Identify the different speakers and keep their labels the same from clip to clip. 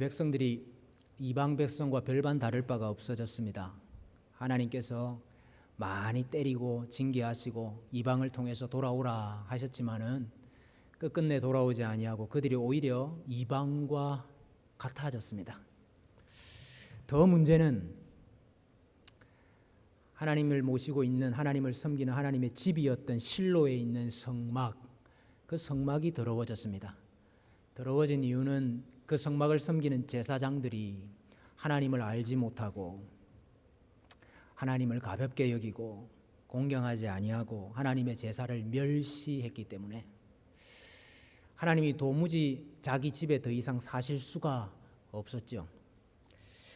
Speaker 1: 백성들이 이방 백성과 별반 다를 바가 없어졌습니다. 하나님께서 많이 때리고 징계하시고 이방을 통해서 돌아오라 하셨지만은 끝끝내 돌아오지 아니하고 그들이 오히려 이방과 같아졌습니다. 더 문제는 하나님을 모시고 있는, 하나님을 섬기는 하나님의 집이었던 실로에 있는 성막, 그 성막이 더러워졌습니다. 더러워진 이유는 그 성막을 섬기는 제사장들이 하나님을 알지 못하고 하나님을 가볍게 여기고 공경하지 아니하고 하나님의 제사를 멸시했기 때문에 하나님이 도무지 자기 집에 더 이상 사실 수가 없었죠.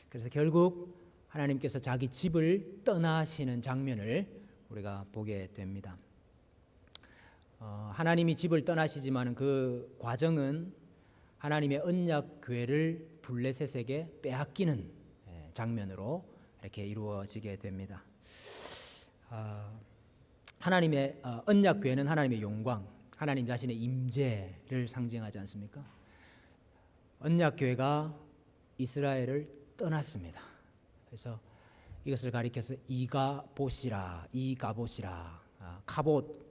Speaker 1: 그래서 결국 하나님께서 자기 집을 떠나시는 장면을 우리가 보게 됩니다. 하나님이 집을 떠나시지만 그 과정은 하나님의 언약 교회를 블레셋에게 빼앗기는 장면으로 이렇게 이루어지게 됩니다. 하나님의 언약 교회는 하나님의 영광, 하나님 자신의 임재를 상징하지 않습니까? 언약 교회가 이스라엘을 떠났습니다. 그래서 이것을 가리켜서 이가봇이라,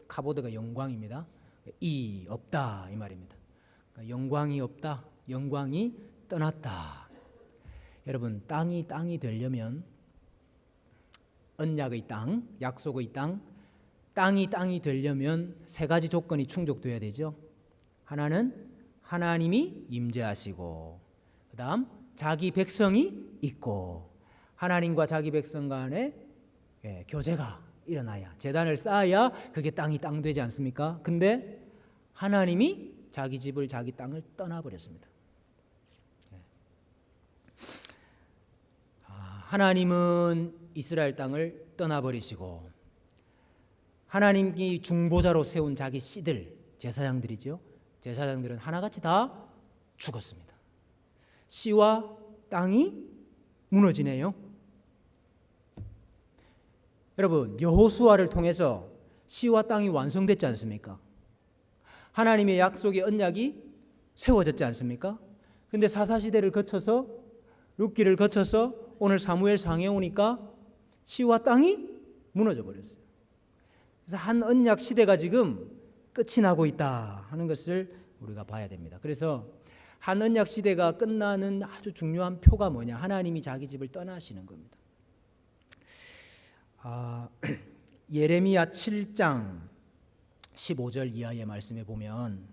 Speaker 1: 카보드가 영광입니다. 이 없다 이 말입니다. 그러니까 영광이 없다, 영광이 떠났다. 여러분, 땅이 되려면 언약의 땅, 약속의 땅이 되려면 세 가지 조건이 충족돼야 되죠. 하나는 하나님이 임재하시고, 그다음 자기 백성이 있고, 하나님과 자기 백성 간에 교제가 일어나야, 제단을 쌓아야 그게 땅이 땅 되지 않습니까? 근데 하나님이 자기 집을, 자기 땅을 떠나버렸습니다. 하나님은 이스라엘 땅을 떠나버리시고 하나님이 중보자로 세운 자기 씨들, 제사장들이죠. 제사장들은 하나같이 다 죽었습니다. 씨와 땅이 무너지네요. 여러분, 여호수아를 통해서 씨와 땅이 완성됐지 않습니까? 하나님의 약속의 언약이 세워졌지 않습니까? 근데 사사시대를 거쳐서, 룻기를 거쳐서 오늘 사무엘상에 오니까 씨와 땅이 무너져 버렸어요. 그래서 한 언약 시대가 지금 끝이 나고 있다 하는 것을 우리가 봐야 됩니다. 그래서 한 언약 시대가 끝나는 아주 중요한 표가 뭐냐? 하나님이 자기 집을 떠나시는 겁니다. 예레미야 7장 15절 이하의 말씀에 보면,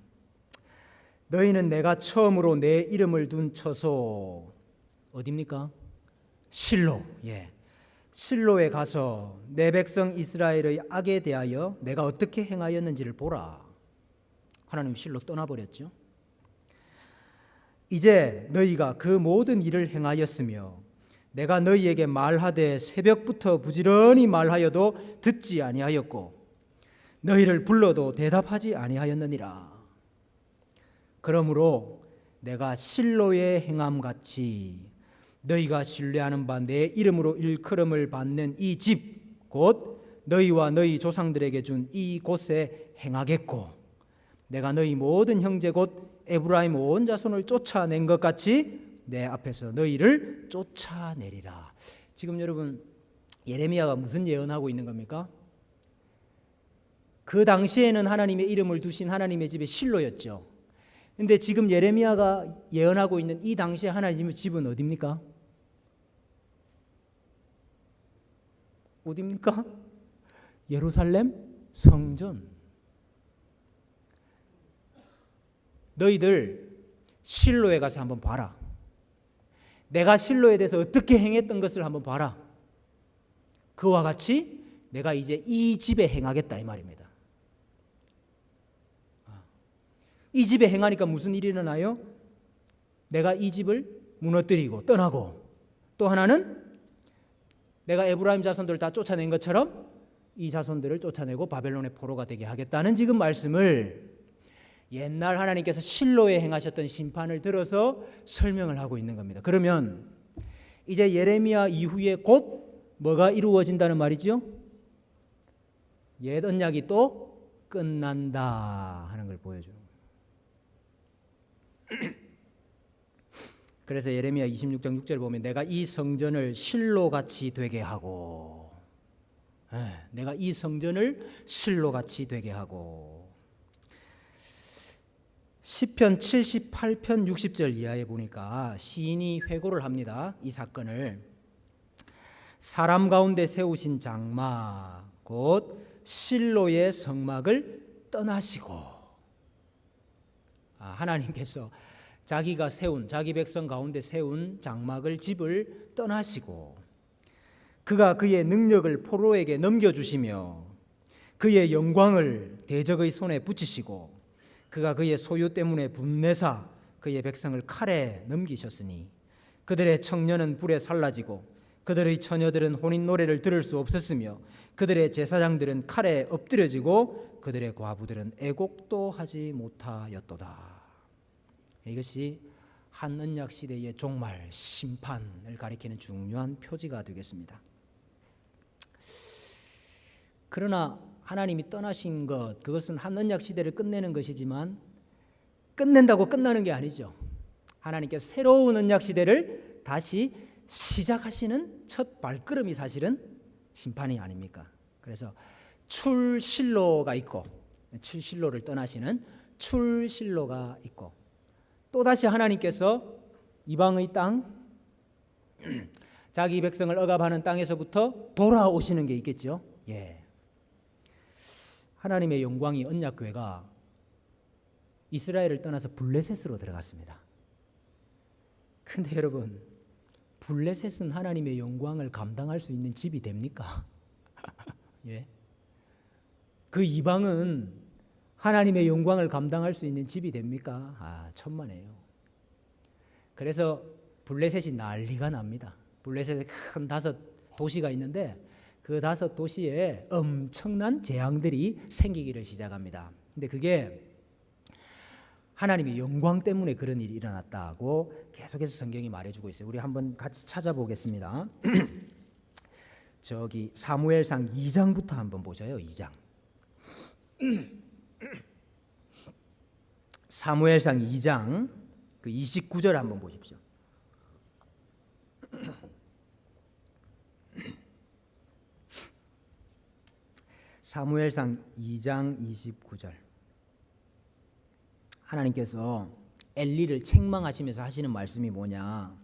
Speaker 1: 너희는 내가 처음으로 내 이름을 둔 처소, 어디입니까? 실로. 실로에 가서 내 백성 이스라엘의 악에 대하여 내가 어떻게 행하였는지를 보라. 하나님 실로 떠나버렸죠. 이제 너희가 그 모든 일을 행하였으며 내가 너희에게 말하되 새벽부터 부지런히 말하여도 듣지 아니하였고 너희를 불러도 대답하지 아니하였느니라. 그러므로 내가 실로의 행함같이 너희가 신뢰하는 바 내 이름으로 일컬음을 받는 이 집, 곧 너희와 너희 조상들에게 준 이 곳에 행하겠고 내가 너희 모든 형제 곧 에브라임 온 자손을 쫓아낸 것 같이 내 앞에서 너희를 쫓아내리라. 지금 여러분, 예레미야가 무슨 예언하고 있는 겁니까? 그 당시에는 하나님의 이름을 두신 하나님의 집이 실로였죠. 근데 지금 예레미야가 예언하고 있는 이 당시에 하나님의 집은 어디입니까? 어디입니까? 예루살렘 성전. 너희들 실로에 가서 한번 봐라. 내가 실로에 대해서 어떻게 행했던 것을 한번 봐라. 그와 같이 내가 이제 이 집에 행하겠다 이 말입니다. 이 집에 행하니까 무슨 일이 일어나요? 내가 이 집을 무너뜨리고 떠나고, 또 하나는 내가 에브라임 자손들을 다 쫓아낸 것처럼 이 자손들을 쫓아내고 바벨론의 포로가 되게 하겠다는 지금 말씀을 옛날 하나님께서 실로에 행하셨던 심판을 들어서 설명을 하고 있는 겁니다. 그러면 이제 예레미야 이후에 곧 뭐가 이루어진다는 말이죠? 옛 언약이 또 끝난다 하는 걸 보여줘요. 그래서 예레미야 26장 6절 보면 내가 이 성전을 실로같이 되게 하고, 내가 이 성전을 실로같이 되게 하고. 시편 78편 60절 이하에 보니까 시인이 회고를 합니다. 이 사건을 사람 가운데 세우신 장막 곧 실로의 성막을 떠나시고, 하나님께서 자기가 세운, 자기 백성 가운데 세운 장막을, 집을 떠나시고, 그가 그의 능력을 포로에게 넘겨주시며 그의 영광을 대적의 손에 붙이시고, 그가 그의 소유 때문에 분내사 그의 백성을 칼에 넘기셨으니 그들의 청년은 불에 살라지고 그들의 처녀들은 혼인 노래를 들을 수 없었으며 그들의 제사장들은 칼에 엎드려지고 그들의 과부들은 애곡도 하지 못하였도다. 이것이 한 언약 시대의 종말 심판을 가리키는 중요한 표지가 되겠습니다. 그러나 하나님이 떠나신 것, 그것은 한 언약 시대를 끝내는 것이지만 끝낸다고 끝나는 게 아니죠. 하나님께서 새로운 언약 시대를 다시 시작하시는 첫 발걸음이 사실은 심판이 아닙니까? 그래서 출실로가 있고, 출실로를 떠나시는 출실로가 있고, 또다시 하나님께서 이방의 땅, 자기 백성을 억압하는 땅에서부터 돌아오시는 게 있겠죠. 하나님의 영광이, 언약궤가 이스라엘을 떠나서 블레셋으로 들어갔습니다. 근데 여러분, 블레셋은 하나님의 영광을 감당할 수 있는 집이 됩니까? 그 이방은 하나님의 영광을 감당할 수 있는 집이 됩니까? 천만에요. 그래서 블레셋이 난리가 납니다. 블레셋에 큰 5도시가 있는데 그 5도시에 엄청난 재앙들이 생기기를 시작합니다. 근데 그게 하나님의 영광 때문에 그런 일이 일어났다고 계속해서 성경이 말해주고 있어요. 우리 한번 같이 찾아보겠습니다. 저기 사무엘상 2장부터 한번 보자요. 2장. 사무엘상 2장 그 29절 한번 보십시오. 사무엘상 2장 29절. 하나님께서 엘리를 책망하시면서 하시는 말씀이 뭐냐?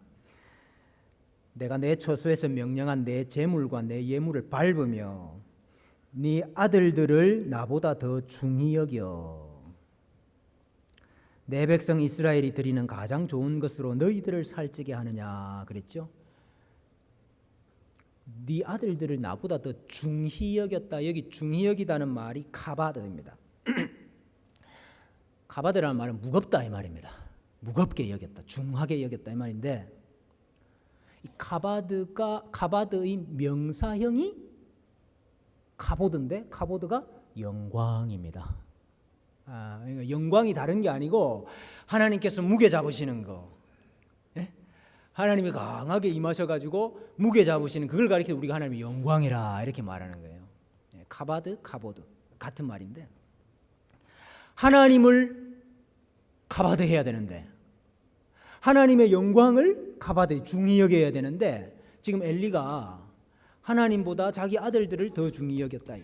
Speaker 1: 내가 내 처소에서 명령한 내 제물과 내 예물을 밟으며 네 아들들을 나보다 더 중히 여겨 내 백성 이스라엘이 드리는 가장 좋은 것으로 너희들을 살찌게 하느냐 그랬죠? 네 아들들을 나보다 더 중히 여겼다. 여기 중히 여기다는 말이 카바드입니다. 카바드라는 말은 무겁다 이 말입니다. 무겁게 여겼다, 중하게 여겼다 이 말인데, 이 카바드의 명사형이 카보드인데 카보드가 영광입니다. 그러니까 영광이 다른 게 아니고 하나님께서 무게 잡으시는 거, 하나님이 강하게 임하셔가지고 무게 잡으시는 그걸 가리켜 우리가 하나님의 영광이라 이렇게 말하는 거예요. 카바드, 카보드 같은 말인데, 하나님을 카바드해야 되는데, 하나님의 영광을 카바드 중히 여겨야 되는데, 지금 엘리가 하나님보다 자기 아들들을 더 중히 여겼다.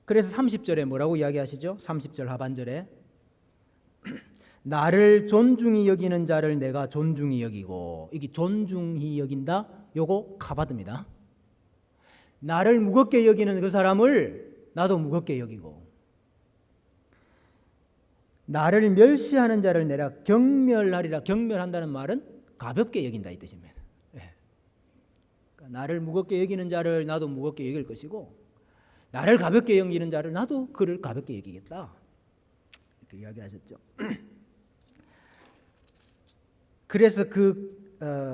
Speaker 1: 그래서 30절에 뭐라고 이야기하시죠? 30절 하반절에 나를 존중히 여기는 자를 내가 존중히 여기고, 이게 존중히 여긴다, 요거 카바드입니다. 나를 무겁게 여기는 그 사람을 나도 무겁게 여기고, 나를 멸시하는 자를 내가 경멸하리라. 경멸한다는 말은 가볍게 여긴다 이 뜻입니다. 그러니까 나를 무겁게 여기는 자를 나도 무겁게 여길 것이고, 나를 가볍게 여기는 자를 나도 그를 가볍게 여기겠다, 이렇게 이야기하셨죠. 그래서 그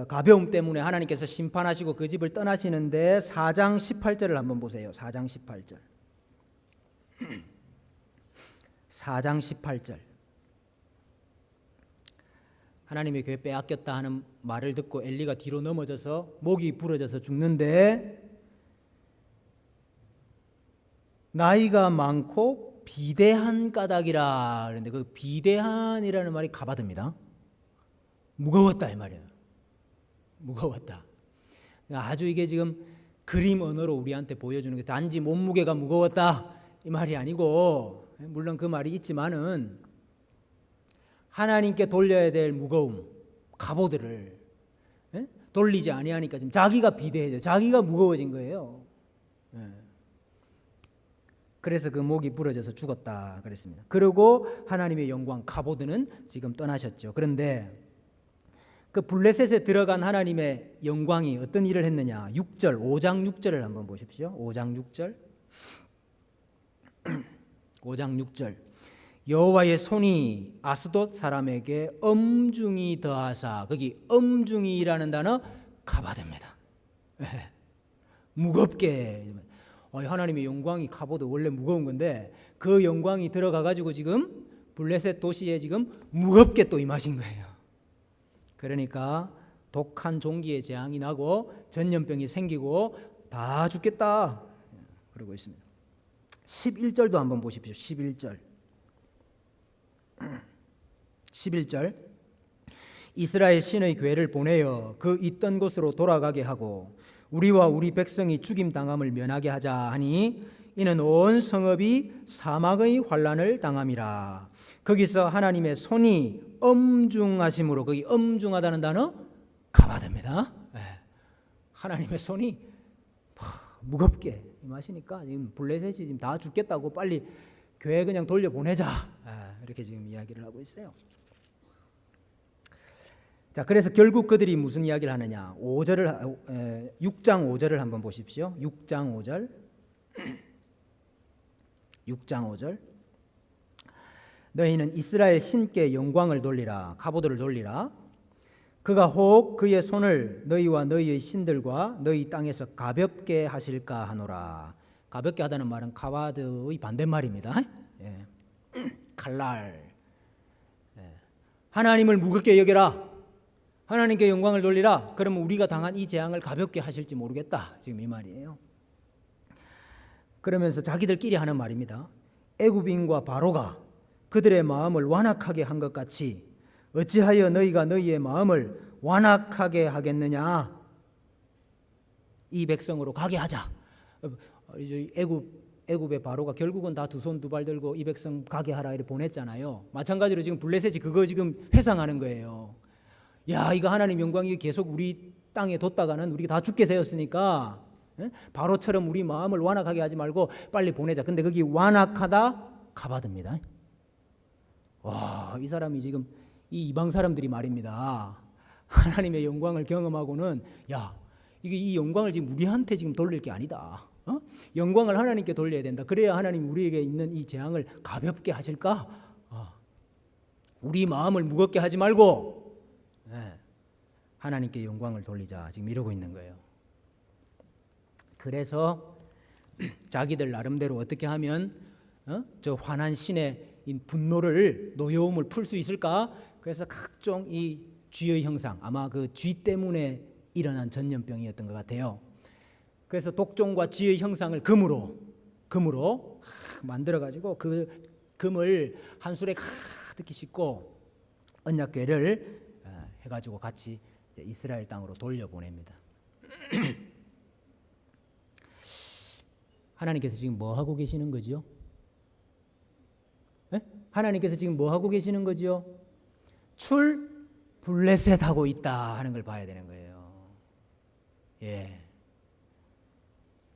Speaker 1: 가벼움 때문에 하나님께서 심판하시고 그 집을 떠나시는데 4장 18절을 한번 보세요. 4장 18절. 4장 18절. 하나님의 교회 빼앗겼다 하는 말을 듣고 엘리가 뒤로 넘어져서 목이 부러져서 죽는데, 나이가 많고 비대한 까닭이라. 그런데 그 비대한이라는 말이 가바드입니다. 무거웠다 이 말이에요. 무거웠다. 아주 이게 지금 그림 언어로 우리한테 보여주는 게 단지 몸무게가 무거웠다 이 말이 아니고, 물론 그 말이 있지만은 하나님께 돌려야 될 무거움, 갑오들을 돌리지 아니하니까 지금 자기가 비대해져, 자기가 무거워진 거예요. 그래서 그 목이 부러져서 죽었다 그랬습니다. 그리고 하나님의 영광 갑오드는 지금 떠나셨죠. 그런데 그 블레셋에 들어간 하나님의 영광이 어떤 일을 했느냐. 6절, 5장 6절을 한번 보십시오. 5장 6절. 5장 6절. 여호와의 손이 아스돗 사람에게 엄중히 더하사, 거기 엄중히라는 단어 가바됩니다. 무겁게. 하나님의 영광이 가보도 원래 무거운 건데 그 영광이 들어가 가지고 지금 블레셋 도시에 지금 무겁게 또 임하신 거예요. 그러니까 독한 종기의 재앙이 나고 전염병이 생기고 다 죽겠다 그러고 있습니다. 11절도 한번 보십시오. 11절. 11절. 이스라엘 신의 괴를 보내어 그 있던 곳으로 돌아가게 하고 우리와 우리 백성이 죽임 당함을 면하게 하자 하니 이는 온 성읍이 사막의 환난을 당함이라. 거기서 하나님의 손이 엄중하심으로, 거기 엄중하다는 단어 가바됩니다. 하나님의 손이 무겁게 임하시니까 지금 블레셋이 지금 다 죽겠다고 빨리 교회 그냥 돌려보내자 이렇게 지금 이야기를 하고 있어요. 자, 그래서 결국 그들이 무슨 이야기를 하느냐. 6장 5절을 한번 보십시오. 6장 5절. 6장 5절. 너희는 이스라엘 신께 영광을 돌리라, 갑오들을 돌리라. 그가 혹 그의 손을 너희와 너희의 신들과 너희 땅에서 가볍게 하실까 하노라. 가볍게 하다는 말은 가바드의 반대말입니다. 칼날. 하나님을 무겁게 여겨라. 하나님께 영광을 돌리라. 그러면 우리가 당한 이 재앙을 가볍게 하실지 모르겠다. 지금 이 말이에요. 그러면서 자기들끼리 하는 말입니다. 애굽인과 바로가 그들의 마음을 완악하게 한 것 같이 어찌하여 너희가 너희의 마음을 완악하게 하겠느냐. 이 백성으로 가게 하자. 애굽의 바로가 결국은 다 두 손 두 발 들고 이 백성 가게 하라 이렇게 보냈잖아요. 마찬가지로 지금 블레셋이 그거 지금 회상하는 거예요. 야, 이거 하나님 영광이 계속 우리 땅에 뒀다가는 우리가 다 죽게 되었으니까 바로처럼 우리 마음을 완악하게 하지 말고 빨리 보내자. 근데 거기 완악하다 가바듭니다. 와, 이 사람이 지금 이 이방 사람들이 말입니다. 하나님의 영광을 경험하고는 야, 이게 이 영광을 지금 우리한테 지금 돌릴 게 아니다. 영광을 하나님께 돌려야 된다. 그래야 하나님 우리에게 있는 이 재앙을 가볍게 하실까? 우리 마음을 무겁게 하지 말고 하나님께 영광을 돌리자. 지금 이러고 있는 거예요. 그래서 자기들 나름대로 어떻게 하면 저 환한 신의 분노를, 노여움을 풀 수 있을까? 그래서 각종 이 쥐의 형상, 아마 그 쥐 때문에 일어난 전염병이었던 것 같아요. 그래서 독종과 쥐의 형상을 금으로 만들어 가지고 그 금을 한 술에 가득히 싣고 언약궤를 해가지고 같이 이스라엘 땅으로 돌려보냅니다. 하나님께서 지금 뭐 하고 계시는 거지요? 하나님께서 지금 뭐 하고 계시는 거지요? 블레셋 하고 있다 하는 걸 봐야 되는 거예요.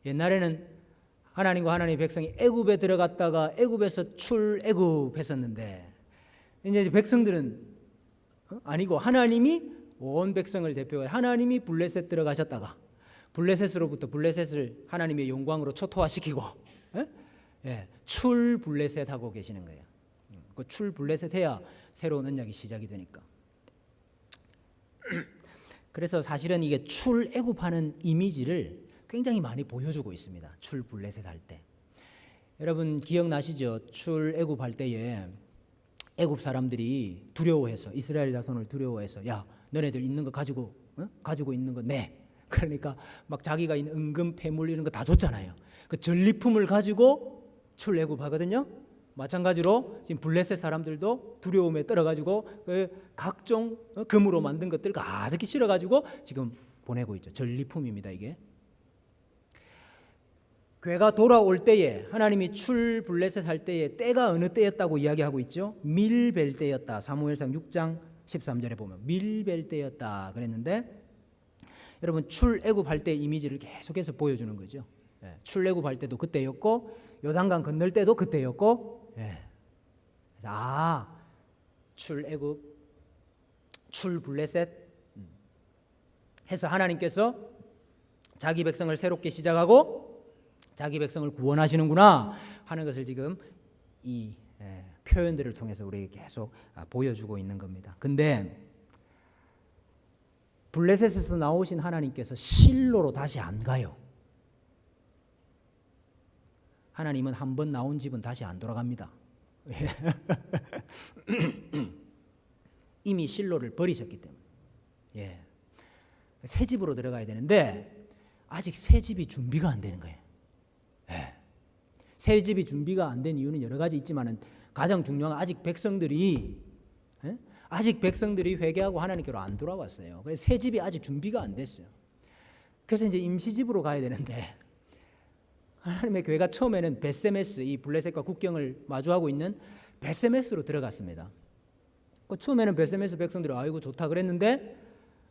Speaker 1: 옛날에는 하나님과 하나님의 백성이 애굽에 들어갔다가 애굽에서 출애굽했었는데 이제 백성들은 아니고 하나님이 온 백성을 대표해 하나님이 블레셋 들어가셨다가 블레셋으로부터 블레셋을 하나님의 영광으로 초토화시키고 출블레셋 하고 계시는 거예요. 그 출블레셋 해야 새로운 언약이 시작이 되니까. 그래서 사실은 이게 출애굽하는 이미지를 굉장히 많이 보여주고 있습니다. 출블레셋 할 때. 여러분 기억나시죠? 출애굽할 때에 애굽 사람들이 두려워해서 이스라엘 자손을 두려워해서 야 너네들 있는 거 가지고 있는 거 내. 그러니까 막 자기가 있는 은금 패물 이런 거 다 줬잖아요. 그 전리품을 가지고 출애굽하거든요. 마찬가지로 지금 블레셋 사람들도 두려움에 떨어가지고 그 각종 금으로 만든 것들 가득히 실어가지고 지금 보내고 있죠. 전리품입니다. 이게 괴가 돌아올 때에 하나님이 출 블레셋 할 때에 때가 어느 때였다고 이야기하고 있죠. 밀벨 때였다. 사무엘상 6장 13절에 보면 밀벨 때였다 그랬는데, 여러분 출애굽 할 때 이미지를 계속해서 보여주는 거죠. 출애굽 할 때도 그때였고 요단강 건널 때도 그때였고, 출애굽 출 블레셋 해서 하나님께서 자기 백성을 새롭게 시작하고 자기 백성을 구원하시는구나 하는 것을 지금 이 표현들을 통해서 우리에게 계속 보여주고 있는 겁니다. 근데 블레셋에서 나오신 하나님께서 실로로 다시 안 가요. 하나님은 한 번 나온 집은 다시 안 돌아갑니다. 이미 실로를 버리셨기 때문에. 새 집으로 들어가야 되는데 아직 새 집이 준비가 안 되는 거예요. 새 집이 준비가 안 된 이유는 여러 가지 있지만은 가장 중요한 건 아직 백성들이 회개하고 하나님께로 안 돌아왔어요. 그래서 새 집이 아직 준비가 안 됐어요. 그래서 이제 임시집으로 가야 되는데 하나님의 교회가 처음에는 벳세메스, 이 블레셋과 국경을 마주하고 있는 벳세메스로 들어갔습니다. 처음에는 벳세메스 백성들이 아이고 좋다 그랬는데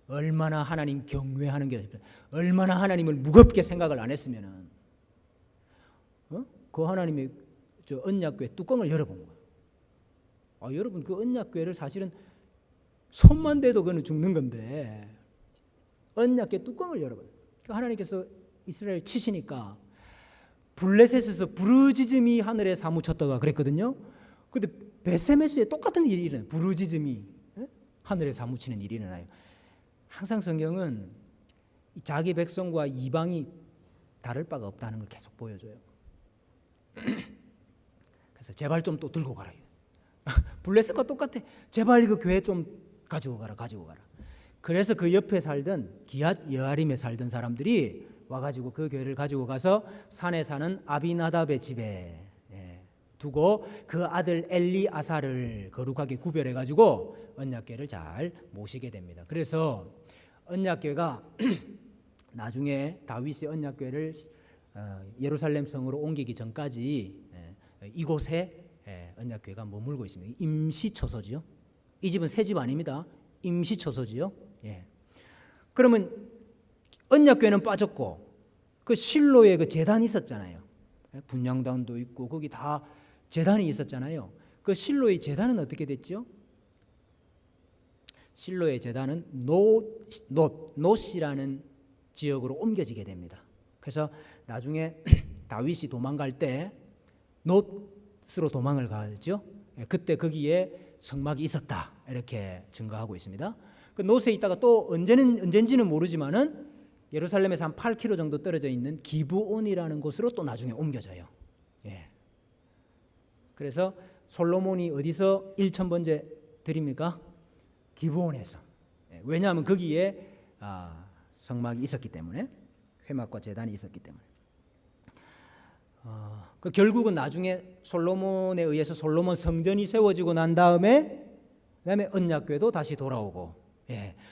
Speaker 1: 얼마나 하나님 경외하는 게, 얼마나 하나님을 무겁게 생각을 안 했으면은 그 하나님의 저 언약궤 뚜껑을 열어본 거예요. 여러분 그 언약궤를 사실은 손만 대도 그는 죽는 건데 언약궤 뚜껑을 열어봐요. 하나님께서 이스라엘 치시니까 블레셋에서 부르짖음이 하늘에 사무쳤다가 그랬거든요. 근데 벳세메스에 똑같은 일이 일어나요. 부르짖음이 하늘에 사무치는 일이 일어나요. 항상 성경은 자기 백성과 이방이 다를 바가 없다는 걸 계속 보여줘요. 그래서 제발 좀 또 들고 가라. 블레셋과 똑같아. 제발 이거 교회 좀 가지고 가라. 그래서 그 옆에 살던 기앗 여아림에 살던 사람들이 와가지고 그 교회를 가지고 가서 산에 사는 아비나답의 집에 두고 그 아들 엘리아사를 거룩하게 구별해가지고 언약궤를 잘 모시게 됩니다. 그래서 언약궤가 나중에 다윗이 언약궤를 예루살렘 성으로 옮기기 전까지 이곳에 언약궤가 머물고 있습니다. 임시처소지요. 이 집은 새 집 아닙니다. 임시처소지요. 그러면 언약궤는 빠졌고 그 실로에 그 제단이 있었잖아요. 분향단도 있고 거기 다 제단이 있었잖아요. 그 실로의 제단은 어떻게 됐죠? 실로의 제단은 놋이라는 지역으로 옮겨지게 됩니다. 그래서 나중에 다윗이 도망갈 때 놋으로 도망을 가죠. 그때 거기에 성막이 있었다 이렇게 증거하고 있습니다. 그 놋에 있다가 또 언젠지는 모르지만은 예루살렘에서 한 8km 정도 떨어져 있는 기브온이라는 곳으로 또 나중에 옮겨져요. 그래서 솔로몬이 어디서 1000번째 드립니까? 기브온에서. 왜냐하면 거기에 성막이 있었기 때문에, 회막과 제단이 있었기 때문에. 그 결국은 나중에 솔로몬에 의해서 솔로몬 성전이 세워지고 난 다음에 그다음에 언약궤도 다시 돌아오고,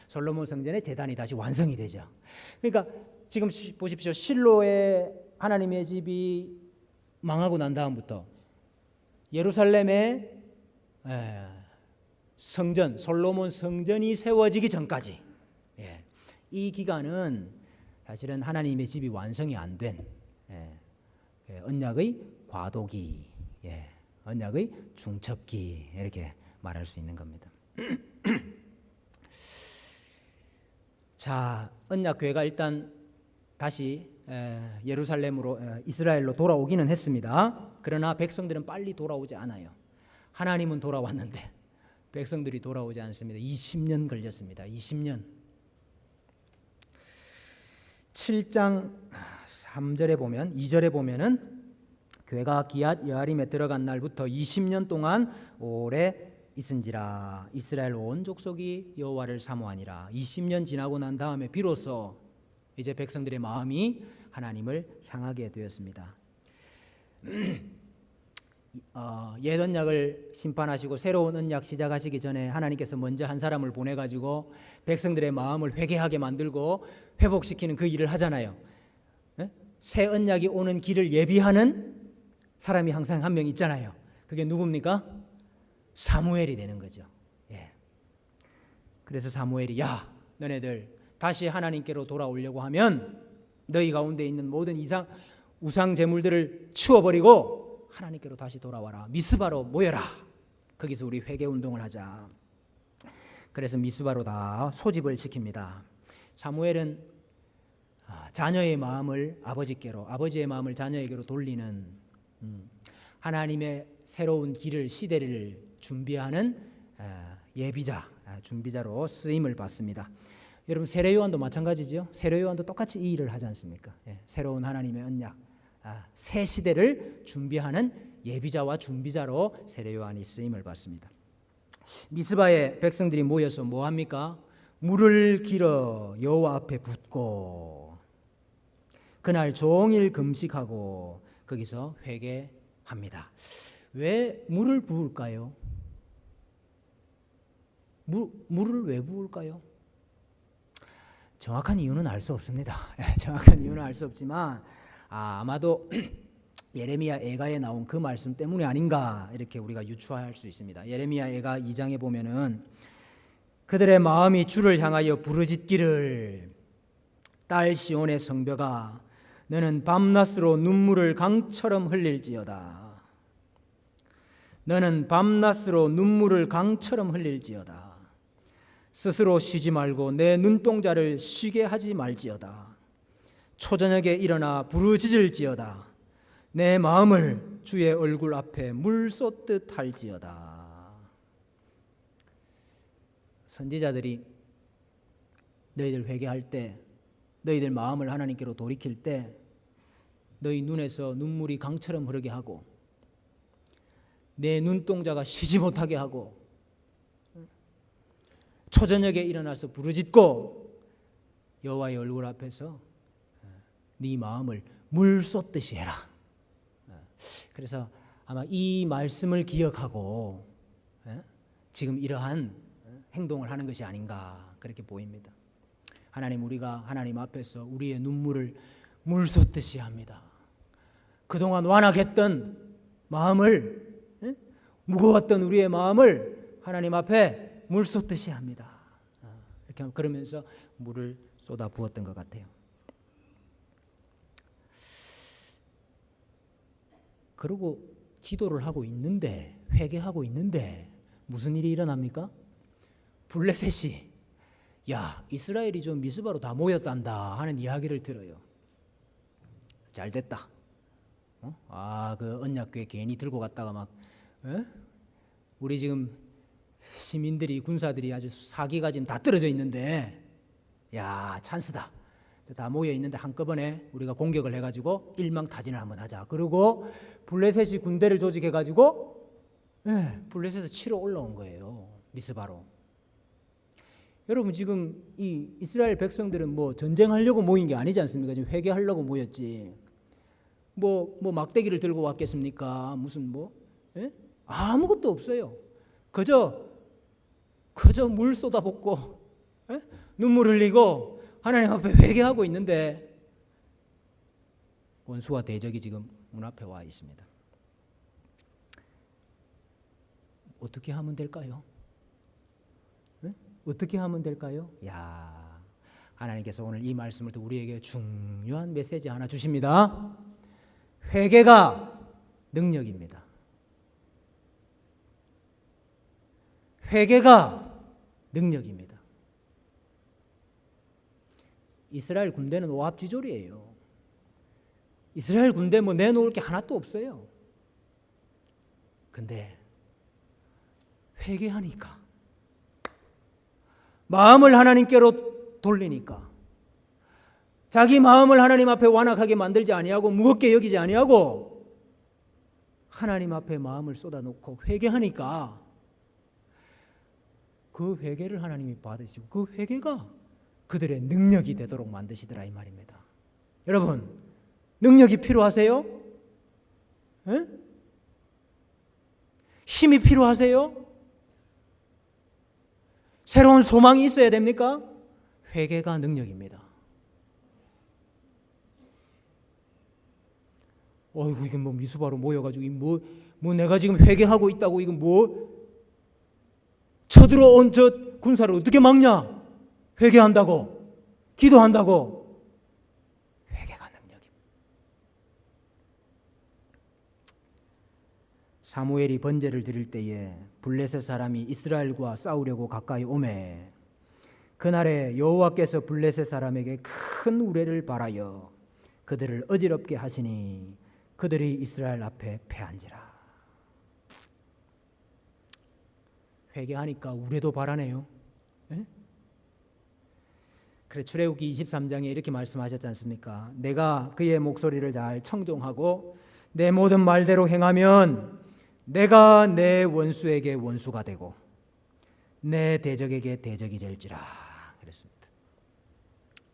Speaker 1: 솔로몬 성전의 제단이 다시 완성이 되죠. 그러니까 지금 보십시오. 실로의 하나님의 집이 망하고 난 다음부터 예루살렘의 성전, 솔로몬 성전이 세워지기 전까지 이 기간은 사실은 하나님의 집이 완성이 안 된 언약의 과도기, 언약의 중첩기 이렇게 말할 수 있는 겁니다. 자, 언약궤가 일단 다시 예루살렘으로 이스라엘로 돌아오기는 했습니다. 그러나 백성들은 빨리 돌아오지 않아요. 하나님은 돌아왔는데 백성들이 돌아오지 않습니다. 20년 걸렸습니다. 20년. 7장 3절에 보면, 2절에 보면은 괴가 기앗 여아림에 들어간 날부터 20년 동안 오래 있은지라 이스라엘 온 족속이 여호와를 사모하니라. 20년 지나고 난 다음에 비로소 이제 백성들의 마음이 하나님을 향하게 되었습니다. 옛 언약을 심판하시고 새로운 언약 시작하시기 전에 하나님께서 먼저 한 사람을 보내가지고 백성들의 마음을 회개하게 만들고 회복시키는 그 일을 하잖아요. 새 언약이 오는 길을 예비하는 사람이 항상 한 명 있잖아요. 그게 누굽니까? 사무엘이 되는 거죠. 예. 그래서 사무엘이 야, 너네들 다시 하나님께로 돌아오려고 하면 너희 가운데 있는 모든 우상 제물들을 치워버리고 하나님께로 다시 돌아와라. 미스바로 모여라. 거기서 우리 회개 운동을 하자. 그래서 미스바로 다 소집을 시킵니다. 사무엘은 자녀의 마음을 아버지께로, 아버지의 마음을 자녀에게로 돌리는 하나님의 새로운 길을, 시대를 준비하는 예비자, 준비자로 쓰임을 받습니다. 여러분 세례요한도 마찬가지죠. 세례요한도 똑같이 이 일을 하지 않습니까? 새로운 하나님의 언약, 새 시대를 준비하는 예비자와 준비자로 세례요한이 쓰임을 받습니다. 미스바의 백성들이 모여서 뭐 합니까? 물을 길어 여호와 앞에 붓고 그날 종일 금식하고 거기서 회개합니다. 왜 물을 부을까요? 물을 왜 부을까요? 정확한 이유는 알 수 없습니다. 정확한 이유는 알 수 없지만 아마도 예레미야 애가에 나온 그 말씀 때문이 아닌가 이렇게 우리가 유추할 수 있습니다. 예레미야 애가 2장에 보면은 그들의 마음이 주를 향하여 부르짖기를 딸 시온의 성벽아 너는 밤낮으로 눈물을 강처럼 흘릴지어다. 너는 밤낮으로 눈물을 강처럼 흘릴지어다. 스스로 쉬지 말고 내 눈동자를 쉬게 하지 말지어다. 초저녁에 일어나 부르짖을지어다. 내 마음을 주의 얼굴 앞에 물 쏟듯 할지어다. 선지자들이 너희들 회개할 때, 너희들 마음을 하나님께로 돌이킬 때 너희 눈에서 눈물이 강처럼 흐르게 하고 내 눈동자가 쉬지 못하게 하고 초저녁에 일어나서 부르짖고 여호와의 얼굴 앞에서 네 마음을 물 쏟듯이 해라. 그래서 아마 이 말씀을 기억하고 지금 이러한 행동을 하는 것이 아닌가 그렇게 보입니다. 하나님, 우리가 하나님 앞에서 우리의 눈물을 물 쏟듯이 합니다. 그동안 완악했던 마음을, 무거웠던 우리의 마음을 하나님 앞에 물 쏟듯이 합니다. 이렇게 그러면서 물을 쏟아 부었던 것 같아요. 그리고 기도를 하고 있는데, 회개하고 있는데 무슨 일이 일어납니까? 블레셋이 야, 이스라엘이 좀 미스바로 다 모였단다 하는 이야기를 들어요. 잘 됐다. 그 언약궤 괜히 들고 갔다가 막 우리 지금 시민들이, 군사들이 아주 사기가 지금 다 떨어져 있는데 야, 찬스다. 다 모여 있는데 한꺼번에 우리가 공격을 해가지고 일망타진을 한번 하자. 그리고 블레셋이 군대를 조직해가지고 블레셋에서 치러 올라온 거예요. 미스바로. 여러분 지금 이 이스라엘 백성들은 뭐 전쟁하려고 모인 게 아니지 않습니까? 지금 회개하려고 모였지. 뭐 막대기를 들고 왔겠습니까? 무슨 아무것도 없어요. 그저 물 쏟아붓고 눈물 흘리고 하나님 앞에 회개하고 있는데 원수와 대적이 지금 문 앞에 와 있습니다. 어떻게 하면 될까요? 어떻게 하면 될까요? 야, 하나님께서 오늘 이 말씀을 또 우리에게 중요한 메시지 하나 주십니다. 회개가 능력입니다. 회개가 능력입니다. 이스라엘 군대는 오합지졸이에요. 이스라엘 군대 내놓을 게 하나도 없어요. 근데 회개하니까, 마음을 하나님께로 돌리니까, 자기 마음을 하나님 앞에 완악하게 만들지 아니하고 무겁게 여기지 아니하고 하나님 앞에 마음을 쏟아놓고 회개하니까 그 회개를 하나님이 받으시고 그 회개가 그들의 능력이 되도록 만드시더라 이 말입니다. 여러분, 능력이 필요하세요? 힘이 필요하세요? 새로운 소망이 있어야 됩니까? 회개가 능력입니다. 어이구, 이게 뭐 미수바로 모여가지고 뭐 내가 지금 회개하고 있다고 이거 뭐 쳐들어온 저 군사를 어떻게 막냐? 회개한다고, 기도한다고. 회개가 능력입니다. 사무엘이 번제를 드릴 때에 블레셋 사람이 이스라엘과 싸우려고 가까이 오매 그날에 여호와께서 블레셋 사람에게 큰 우레를 발하여 그들을 어지럽게 하시니 그들이 이스라엘 앞에 패한지라. 회개하니까 우레도 발하네요. 네? 그래 출애굽기 23장에 이렇게 말씀하셨지 않습니까? 내가 그의 목소리를 잘 청종하고 내 모든 말대로 행하면 내가 내 원수에게 원수가 되고 내 대적에게 대적이 될지라 그랬습니다.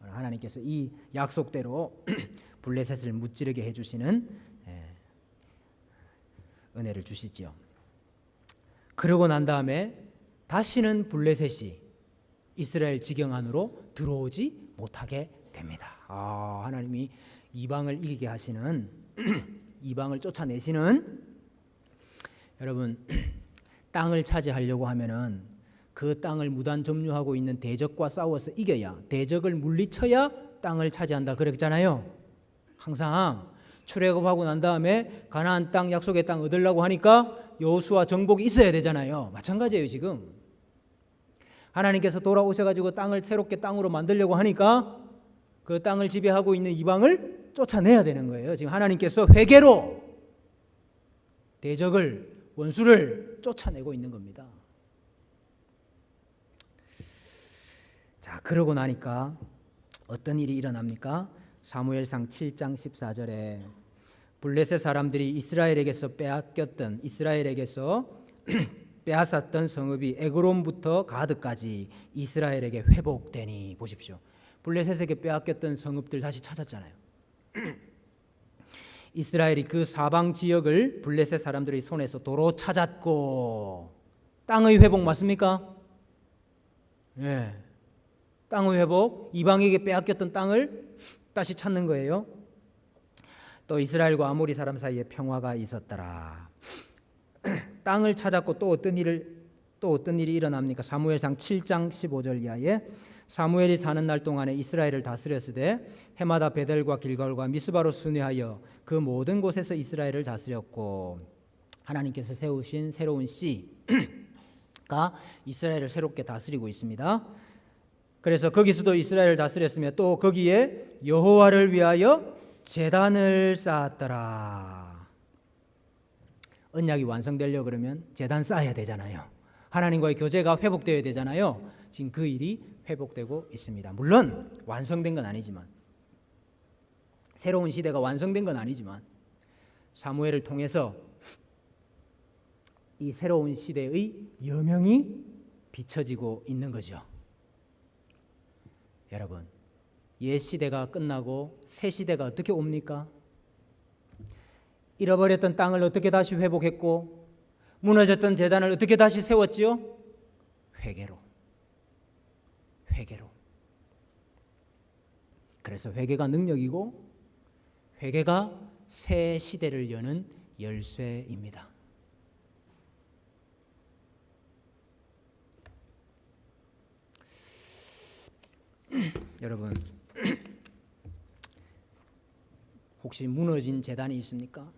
Speaker 1: 하나님께서 이 약속대로 블레셋을 무찌르게 해주시는 은혜를 주시죠. 그러고 난 다음에 다시는 블레셋이 이스라엘 지경 안으로 들어오지 못하게 됩니다. 하나님이 이방을 이기게 하시는 이방을 쫓아내시는 여러분 땅을 차지하려고 하면은 그 땅을 무단 점유하고 있는 대적과 싸워서 이겨야 대적을 물리쳐야 땅을 차지한다 그랬잖아요. 항상 출애굽하고 난 다음에 가나안 땅 약속의 땅 얻으려고 하니까 여호수아 정복이 있어야 되잖아요. 마찬가지예요. 지금 하나님께서 돌아오셔가지고 땅을 새롭게 땅으로 만들려고 하니까 그 땅을 지배하고 있는 이방을 쫓아내야 되는 거예요. 지금 하나님께서 회개로 대적을 원수를 쫓아내고 있는 겁니다. 자, 그러고 나니까 어떤 일이 일어납니까? 사무엘상 7장 14절에 블레셋 사람들이 이스라엘에게서 빼앗았던 성읍이 에그론부터 가드까지 이스라엘에게 회복되니. 보십시오. 블레셋에게 빼앗겼던 성읍들 다시 찾았잖아요. 이스라엘이 그 사방 지역을 블레셋 사람들의 손에서 도로 찾았고. 땅의 회복 맞습니까? 예. 땅의 회복, 이방에게 빼앗겼던 땅을 다시 찾는 거예요. 또 이스라엘과 아모리 사람 사이에 평화가 있었더라. 땅을 찾았고 또 어떤 일이 일어납니까? 사무엘상 7장 15절 이하에 사무엘이 사는 날 동안에 이스라엘을 다스렸으되 해마다 베델과 길갈과 미스바로 순회하여 그 모든 곳에서 이스라엘을 다스렸고. 하나님께서 세우신 새로운 씨가 이스라엘을 새롭게 다스리고 있습니다. 그래서 거기서도 이스라엘을 다스렸으며 또 거기에 여호와를 위하여 제단을 쌓았더라. 언약이 완성되려고 그러면 제단 쌓아야 되잖아요. 하나님과의 교제가 회복되어야 되잖아요. 지금 그 일이 회복되고 있습니다. 물론 완성된 건 아니지만, 새로운 시대가 완성된 건 아니지만 사무엘을 통해서 이 새로운 시대의 여명이 비춰지고 있는 거죠. 여러분, 옛 시대가 끝나고 새 시대가 어떻게 옵니까? 잃어버렸던 땅을 어떻게 다시 회복했고 무너졌던 제단을 어떻게 다시 세웠지요? 회개로. 그래서 회개가 능력이고 회개가 새 시대를 여는 열쇠입니다. 여러분, 혹시 무너진 제단이 있습니까?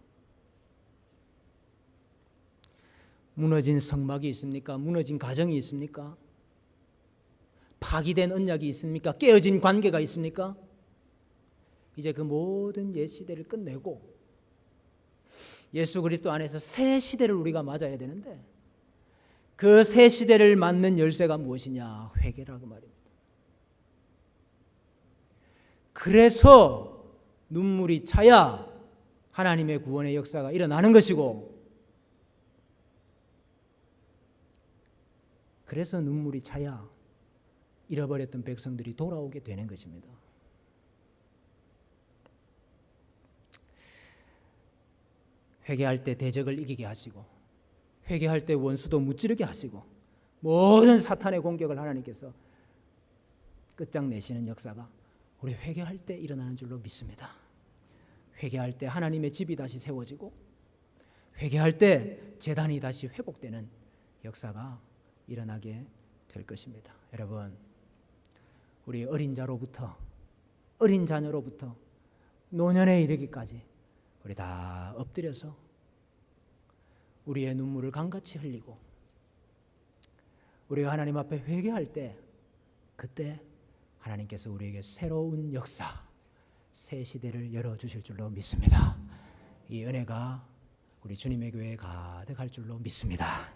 Speaker 1: 무너진 성막이 있습니까? 무너진 가정이 있습니까? 파기된 언약이 있습니까? 깨어진 관계가 있습니까? 이제 그 모든 옛 시대를 끝내고 예수 그리스도 안에서 새 시대를 우리가 맞아야 되는데, 그 새 시대를 맞는 열쇠가 무엇이냐? 회개라고 말입니다. 그래서 눈물이 차야 하나님의 구원의 역사가 일어나는 것이고, 그래서 눈물이 차야 잃어버렸던 백성들이 돌아오게 되는 것입니다. 회개할 때 대적을 이기게 하시고, 회개할 때 원수도 무찌르게 하시고 모든 사탄의 공격을 하나님께서 끝장내시는 역사가 우리 회개할 때 일어나는 줄로 믿습니다. 회개할 때 하나님의 집이 다시 세워지고 회개할 때 제단이 다시 회복되는 역사가 일어나게 될 것입니다. 여러분, 우리 어린 자녀로부터 노년에 이르기까지 우리 다 엎드려서 우리의 눈물을 강같이 흘리고 우리가 하나님 앞에 회개할 때 그때 하나님께서 우리에게 새로운 역사, 새 시대를 열어주실 줄로 믿습니다. 이 은혜가 우리 주님의 교회에 가득할 줄로 믿습니다.